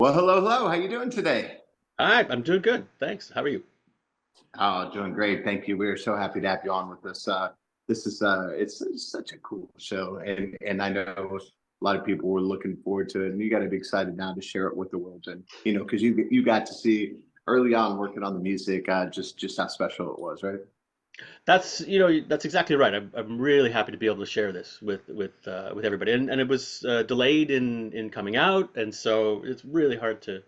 Well, hello, hello. How you doing today? Hi, I'm doing good. Thanks. How are you? Oh, doing great. Thank you. We're so happy to have you on with us. This is it's such a cool show, and I know a lot of people were looking forward to it, and you got to be excited now to share it with the world, and because you got to see early on working on the music, just how special it was, right? That's exactly right. I'm really happy to be able to share this with everybody. And it was delayed in coming out, and so it's really hard to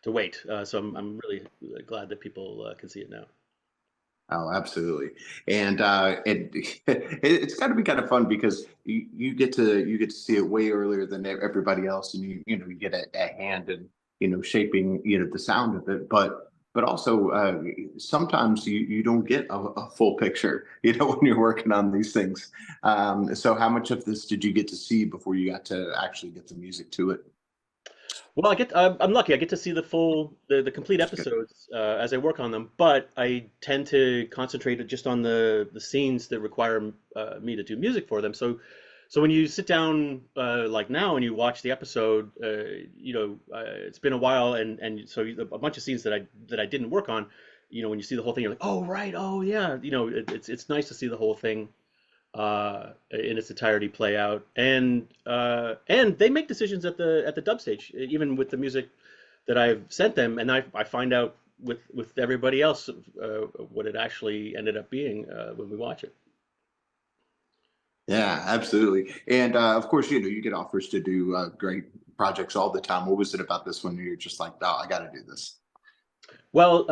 wait. So I'm really glad that people can see it now. Oh, absolutely. And it's got to be kind of fun because you get to see it way earlier than everybody else, and you get a hand in shaping the sound of it. But also sometimes you don't get a full picture when you're working on these things. So how much of this did you get to see before you got to actually get the music to it? Well, I'm lucky. I get to see the complete That's good. episodes as I work on them, but I tend to concentrate just on the scenes that require me to do music for them. So when you sit down like now and you watch the episode, it's been a while, and so a bunch of scenes that I didn't work on, when you see the whole thing, you're like, oh right, oh yeah, it's nice to see the whole thing in its entirety play out, and they make decisions at the dub stage, even with the music that I've sent them, and I find out with everybody else what it actually ended up being when we watch it. Yeah, absolutely. And of course, you get offers to do great projects all the time. What was it about this one you're just like, oh, I got to do this? Well,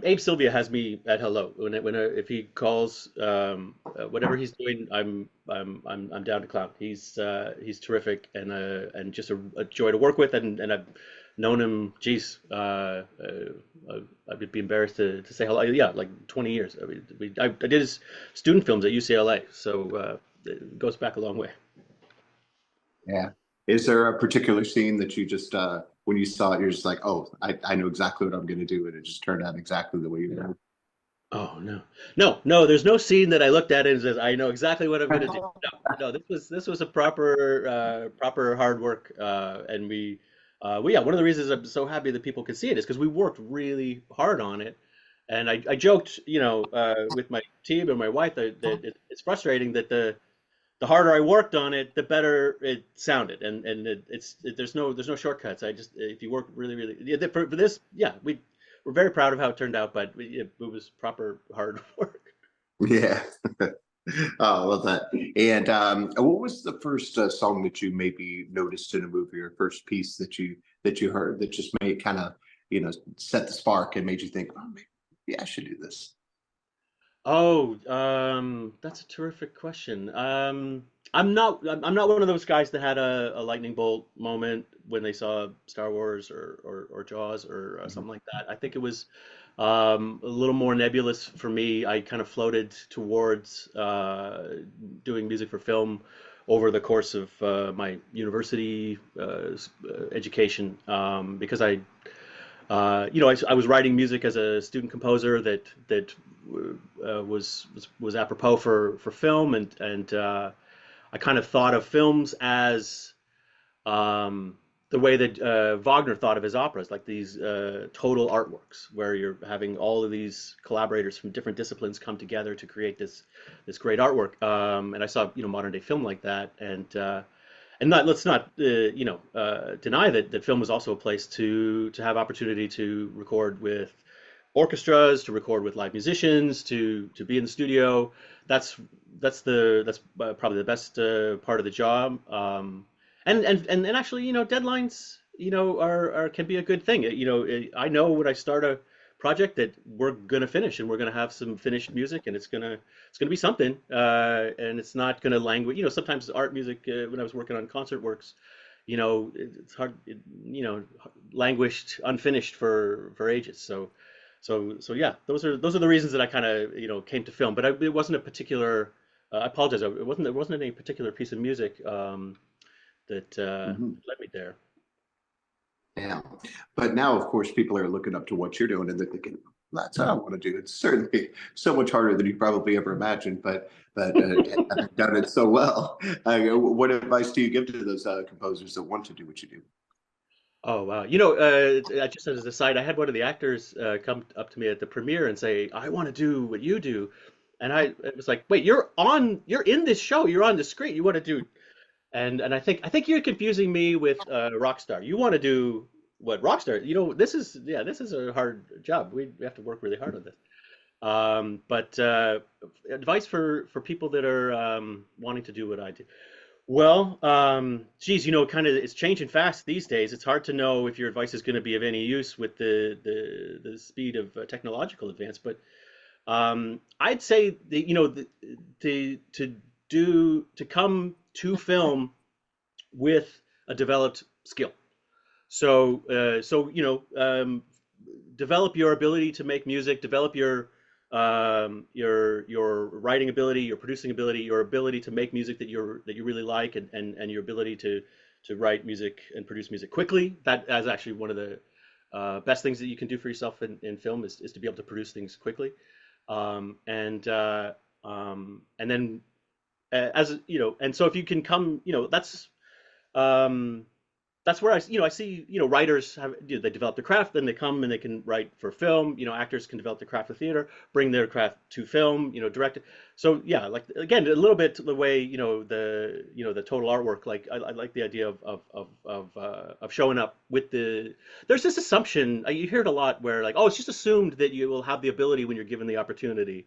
Abe Sylvia has me at hello if he calls, whatever he's doing, I'm down to clown. He's terrific and just a joy to work with, and I've known him. Geez, I'd be embarrassed to say hello. Yeah, like 20 years. I mean, I did his student films at UCLA, so it goes back a long way. Yeah. Is there a particular scene that you just when you saw it, you're just like, oh, I know exactly what I'm going to do, and it just turned out exactly the way you Oh no, no, no! There's no scene that I looked at and says I know exactly what I'm gonna do. know? No, no. This was a proper hard work, and yeah. One of the reasons I'm so happy that people can see it is because we worked really hard on it, and I joked, with my team and my wife that it's frustrating that the harder I worked on it, the better it sounded, and there's no shortcuts. I just if you work really yeah, for this, yeah, we're very proud of how it turned out, but it was proper hard work. Yeah. Oh, I love that. And what was the first song that you maybe noticed in a movie, or first piece that you heard that just made kind of set the spark and made you think, oh, maybe I should do this? Oh, that's a terrific question. I'm not one of those guys that had a lightning bolt moment when they saw Star Wars or Jaws or Mhm. something like that. I think it was a little more nebulous for me. I kind of floated towards doing music for film over the course of my university education because I was writing music as a student composer that was apropos for film, and I kind of thought of films as the way that Wagner thought of his operas, like these total artworks, where you're having all of these collaborators from different disciplines come together to create this great artwork. And I saw modern day film like that, and let's not deny that film is also a place to have opportunity to record with orchestras, to record with live musicians, to be in the studio. That's that's probably the best part of the job. And actually, deadlines, are can be a good thing. I know when I start a project that we're gonna finish and we're gonna have some finished music and it's gonna be something, and it's not gonna languish. Sometimes art music, when I was working on concert works, it's hard, languished, unfinished for ages. So yeah, those are the reasons that I kind of came to film. But it wasn't a particular. I apologize. It wasn't any particular piece of music that Mhm. led me there. Yeah. But now, of course, people are looking up to what you're doing and they're thinking, that's what I want to do. It's certainly so much harder than you probably ever imagined, but having done it so well, what advice do you give to those composers that want to do what you do? Oh wow! Just as a side, I had one of the actors come up to me at the premiere and say, "I want to do what you do," and it was like, "Wait, you're in this show, you're on the screen, you want to do?" And I think you're confusing me with rock star. You want to do what rock star? This is a hard job. We have to work really hard on this. But advice for people that are wanting to do what I do. Well, geez, kind of it's changing fast these days. It's hard to know if your advice is going to be of any use with the speed of technological advance. But I'd say that, to come to film with a developed skill. So develop your ability to make music, develop your writing ability, your producing ability, your ability to make music that you really like, and your ability to write music and produce music quickly. That is actually one of the best things that you can do for yourself in film is to be able to produce things quickly. And then as you know, and so if you can come, um, that's where I see, writers have, they develop their craft, then they come and they can write for film. Actors can develop their craft for theater, bring their craft to film, direct it. So yeah, like again, a little bit the way, the total artwork. Like I like the idea of showing up with there's this assumption, you hear it a lot where like, oh, it's just assumed that you will have the ability when you're given the opportunity.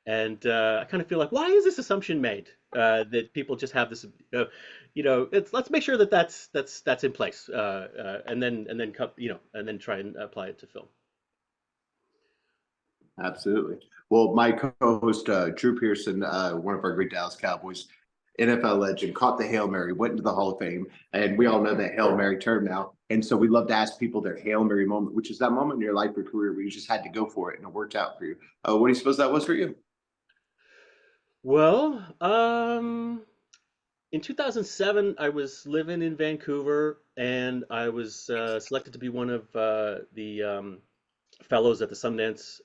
And I kind of feel like, why is this assumption made that people just have this? Let's make sure that that's in place, and then try and apply it to film. Absolutely. Well, my co-host Drew Pearson, one of our great Dallas Cowboys, NFL legend, caught the Hail Mary, went into the Hall of Fame, and we all know that Hail Mary term now. And so we love to ask people their Hail Mary moment, which is that moment in your life or career where you just had to go for it and it worked out for you. What do you suppose that was for you? Well, in 2007, I was living in Vancouver, and I was selected to be one of the fellows at the Sundance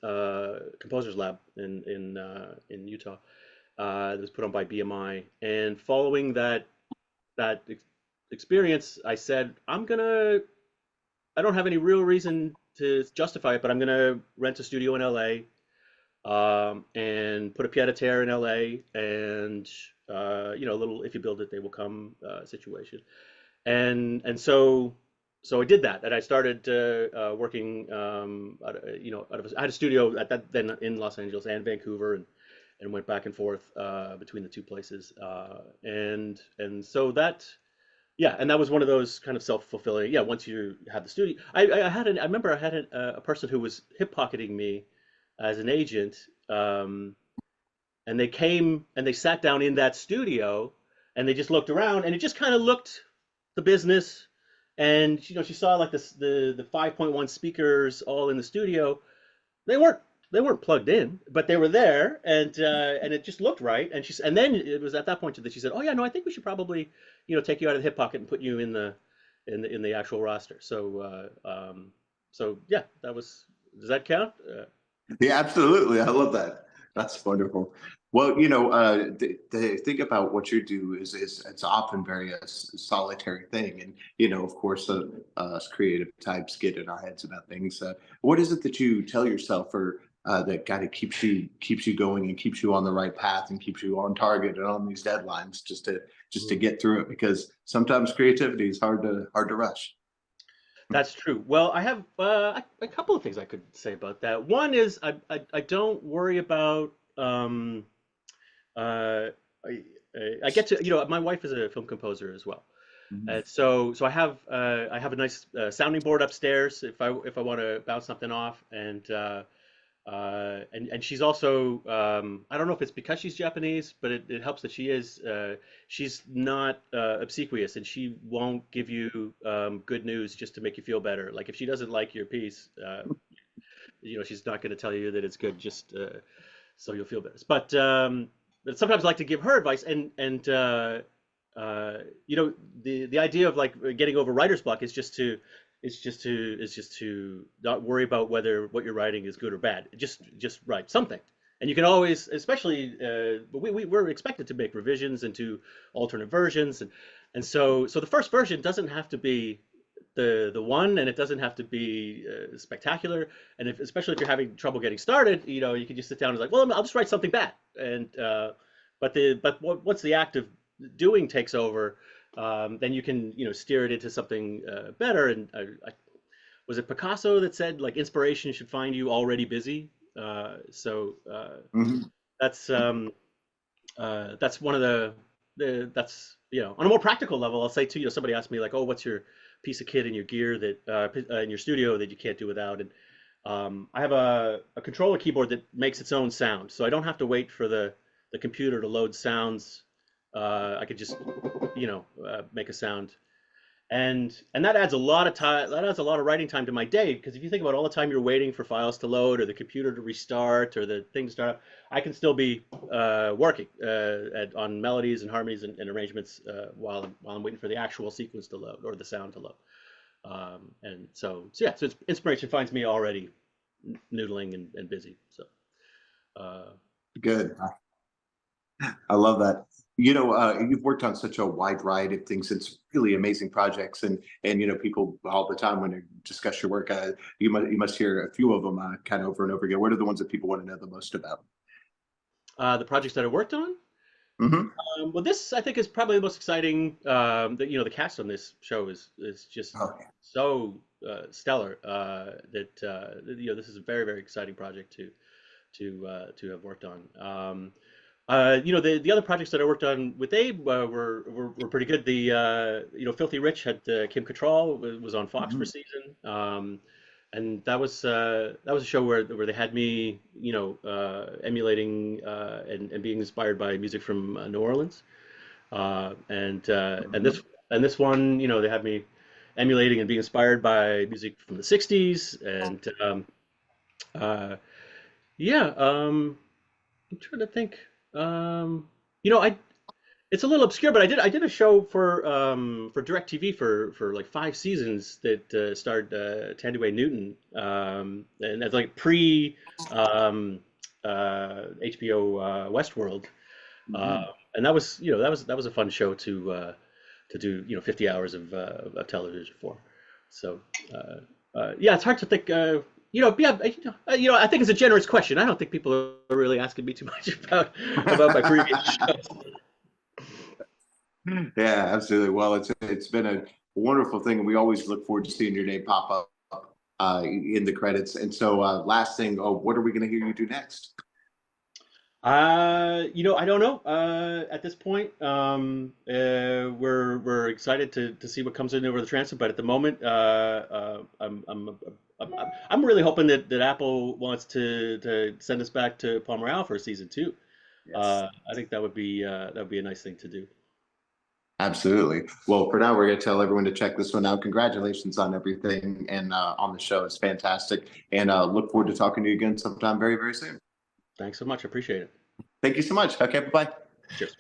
Composers Lab in Utah. That was put on by BMI. And following that experience, I said, I don't have any real reason to justify it, but I'm gonna rent a studio in LA, and put a pied a terre in LA, and a little if you build it, they will come situation. And so I did that, and I started working. I had a studio at that then in Los Angeles and Vancouver, and went back and forth between the two places. And so that, yeah, and that was one of those kind of self-fulfilling. Yeah, once you have the studio, I remember I had a person who was hip pocketing me as an agent, um, and they came and they sat down in that studio, and they just looked around, and it just kind of looked the business. And she saw like the 5.1 speakers all in the studio. They weren't plugged in, but they were there, and it just looked right. And then it was at that point that she said, "Oh yeah, no, I think we should probably take you out of the hip pocket and put you in the actual roster." So yeah, that was. Does that count? Yeah, absolutely. I love that. That's wonderful. Well, the thing about what you do is it's often very solitary thing, and of course, us creative types get in our heads about things. What is it that you tell yourself, or that kind of keeps you going and keeps you on the right path and keeps you on target and on these deadlines, just to Mm. get through it? Because sometimes creativity is hard to rush. That's true. Well, I have a couple of things I could say about that. One is I don't worry about uh, I, I get to my wife is a film composer as well. Mhm. So I have a nice sounding board upstairs if I want to bounce something off, and she's also I don't know if it's because she's Japanese, but it helps that she's not obsequious, and she won't give you good news just to make you feel better. Like if she doesn't like your piece, she's not going to tell you that it's good just so you'll feel better. But sometimes I like to give her advice, and the idea of like getting over writer's block is just to not worry about whether what you're writing is good or bad. Just write something, and you can always, especially we're expected to make revisions and to alternate versions, and so the first version doesn't have to be the one, and it doesn't have to be spectacular. And especially if you're having trouble getting started, you can just sit down and like, well, I'll just write something bad. And once the act of doing takes over, then you can steer it into something better. And was it Picasso that said like inspiration should find you already busy? So Hmm. that's that's one of that's on a more practical level. I'll say too, somebody asked me like, oh, what's your piece of kit in your gear that in your studio that you can't do without? And I have a controller keyboard that makes its own sound, so I don't have to wait for the computer to load sounds. I could just make a sound, and that adds a lot of time. That adds a lot of writing time to my day, because if you think about all the time you're waiting for files to load or the computer to restart or the thing to start up, I can still be working on melodies and harmonies and arrangements while I'm waiting for the actual sequence to load or the sound to load. And so yeah, so inspiration finds me already noodling and busy. So uh, Good. I love that. You've worked on such a wide variety of things. It's really amazing projects, and people all the time when they discuss your work, you must hear a few of them kind of over and over again. What are the ones that people want to know the most about? the projects that I worked on. Hmm. Well, this I think is probably the most exciting. The cast on this show is just Oh, yeah. so stellar that this is a very very exciting project to have worked on. The other projects that I worked on with Abe were pretty good. Filthy Rich had Kim Cattrall was on Fox for a Mhm. season, and that was a show where they had me emulating and being inspired by music from New Orleans, and Mhm. this one they had me emulating and being inspired by music from the '60s, and uh, yeah. I'm trying to think. I it's a little obscure, but I did a show for DirecTV for like 5 seasons that starred Tandeway Newton, and that's like pre um, HBO Westworld, uh, Mhm. and that was a fun show to do 50 hours of television for. So yeah, it's hard to think. Yeah, I think it's a generous question. I don't think people are really asking me too much about my previous shows. Yeah, absolutely. Well, it's been a wonderful thing, and we always look forward to seeing your name pop up in the credits. And so, last thing, oh, what are we going to hear you do next? I don't know. At this point, we're excited to see what comes in over the transom. But at the moment, I'm really hoping that Apple wants to send us back to Palm Royale for season two. Yes. I think that would be a nice thing to do. Absolutely. Well, for now, we're going to tell everyone to check this one out. Congratulations on everything and on the show. It's fantastic. And look forward to talking to you again sometime very, very soon. Thanks so much. I appreciate it. Thank you so much. Okay, bye bye. Cheers.